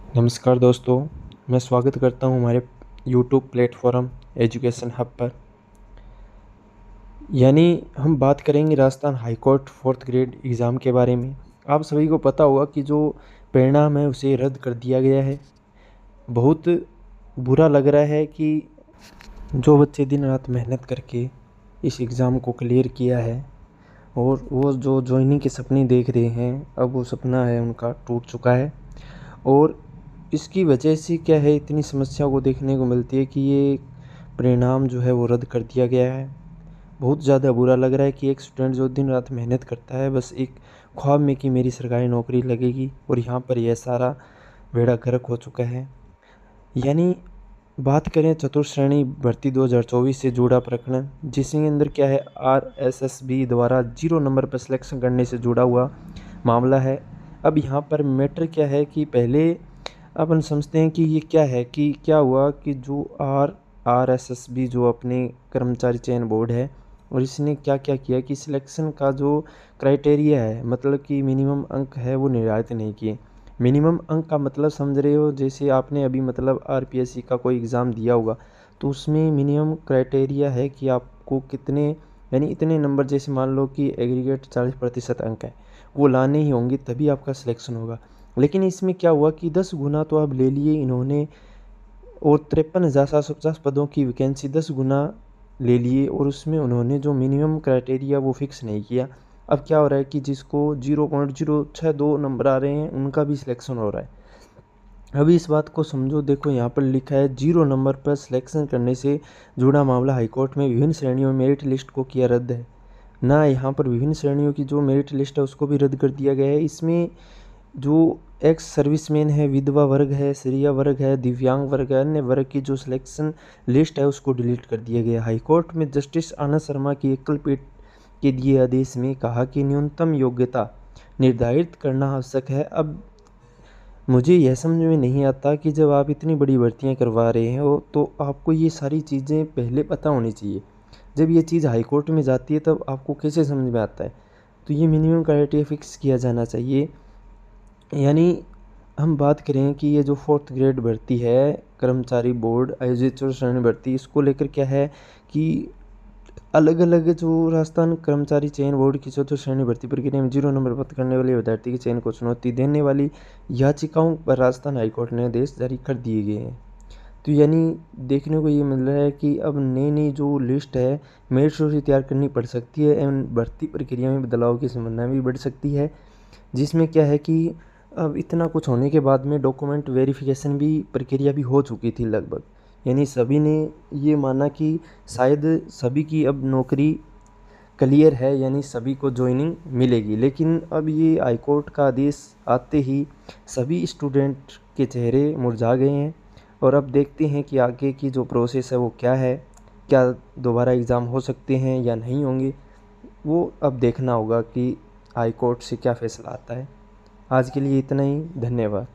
नमस्कार दोस्तों, मैं स्वागत करता हूं हमारे यूट्यूब प्लेटफॉर्म एजुकेशन हब पर। यानी हम बात करेंगे Rajasthan high court 4th grade exam के बारे में। आप सभी को पता होगा कि जो परिणाम है उसे रद्द कर दिया गया है। बहुत बुरा लग रहा है कि जो बच्चे दिन रात मेहनत करके इस एग्ज़ाम को क्लियर किया है और वो जो जॉइनिंग के सपने देख रहे हैं, अब वो सपना है उनका टूट चुका है। और इसकी वजह से क्या है, इतनी समस्या को देखने को मिलती है कि ये परिणाम जो है वो रद्द कर दिया गया है। बहुत ज़्यादा बुरा लग रहा है कि एक स्टूडेंट जो दिन रात मेहनत करता है बस एक ख्वाब में कि मेरी सरकारी नौकरी लगेगी, और यहाँ पर यह सारा बेड़ा गर्क हो चुका है। यानी बात करें चतुर्थ श्रेणी भर्ती 2024 से जुड़ा प्रकरण, जिसके अंदर क्या है, RSSB द्वारा 0 नंबर पर सिलेक्शन करने से जुड़ा हुआ मामला है। अब यहाँ पर मैटर क्या है कि पहले अपन समझते हैं कि ये क्या है, कि क्या हुआ कि जो RSSB जो अपने कर्मचारी चयन बोर्ड है, और इसने क्या क्या किया कि सिलेक्शन का जो क्राइटेरिया है, मतलब कि मिनिमम अंक है, वो निर्धारित नहीं किए। मिनिमम अंक का मतलब समझ रहे हो, जैसे आपने अभी मतलब RPSC का कोई एग्ज़ाम दिया होगा तो उसमें मिनिमम क्राइटेरिया है कि आपको कितने, यानी इतने नंबर, जैसे मान लो कि एग्रीगेट 40% अंक है, वो लाने ही होंगे तभी आपका सिलेक्शन होगा। लेकिन इसमें क्या हुआ कि 10 गुना तो अब ले लिए इन्होंने, और 53,750 पदों की वैकेंसी 10 गुना ले लिए, और उसमें उन्होंने जो मिनिमम क्राइटेरिया वो फिक्स नहीं किया। अब क्या हो रहा है कि जिसको 0.062 नंबर आ रहे हैं उनका भी सिलेक्शन हो रहा है। अभी इस बात को समझो, देखो यहाँ पर लिखा है 0 नंबर पर सिलेक्शन करने से जुड़ा मामला हाईकोर्ट में विभिन्न श्रेणियों में मेरिट लिस्ट को किया रद्द है। ना यहाँ पर विभिन्न श्रेणियों की जो मेरिट लिस्ट है उसको भी रद्द कर दिया गया है। इसमें जो एक्स सर्विसमैन है, विधवा वर्ग है, श्रेय वर्ग है, दिव्यांग वर्ग है, अन्य वर्ग की जो सिलेक्शन लिस्ट है उसको डिलीट कर दिया गया। हाईकोर्ट में जस्टिस आनंद शर्मा की एकल पीठ के दिए आदेश में कहा कि न्यूनतम योग्यता निर्धारित करना आवश्यक है। अब मुझे यह समझ में नहीं आता कि जब आप इतनी बड़ी भर्तियां करवा रहे हो तो आपको ये सारी चीज़ें पहले पता होनी चाहिए। जब ये चीज़ हाईकोर्ट में जाती है तब आपको कैसे समझ में आता है। तो ये मिनिमम क्राइटेरिया फिक्स किया जाना चाहिए। यानी हम बात करें कि ये जो 4th ग्रेड भर्ती है, कर्मचारी बोर्ड आयोजित चतुर्थ श्रेणी भर्ती, इसको लेकर क्या है कि अलग अलग जो राजस्थान कर्मचारी चयन बोर्ड की चतुर्थ श्रेणी भर्ती प्रक्रिया में 0 नंबर प्राप्त करने वाले अभ्यर्थी के चयन को चुनौती देने वाली याचिकाओं पर राजस्थान हाईकोर्ट ने आदेश जारी कर दिए गए हैं। तो यानी देखने को ये मिल रहा है कि अब नई नई जो लिस्ट है मेरिट से तैयार करनी पड़ सकती है, एवं भर्ती प्रक्रिया में बदलाव की संभावना भी बढ़ सकती है। जिसमें क्या है कि अब इतना कुछ होने के बाद में डॉक्यूमेंट वेरिफिकेशन भी प्रक्रिया भी हो चुकी थी लगभग। यानी सभी ने ये माना कि शायद सभी की अब नौकरी क्लियर है, यानी सभी को जॉइनिंग मिलेगी। लेकिन अब ये हाईकोर्ट का आदेश आते ही सभी स्टूडेंट के चेहरे मुरझा गए हैं। और अब देखते हैं कि आगे की जो प्रोसेस है वो क्या है, क्या दोबारा एग्ज़ाम हो सकते हैं या नहीं होंगे, वो अब देखना होगा कि हाई कोर्ट से क्या फ़ैसला आता है। आज के लिए इतना ही, धन्यवाद।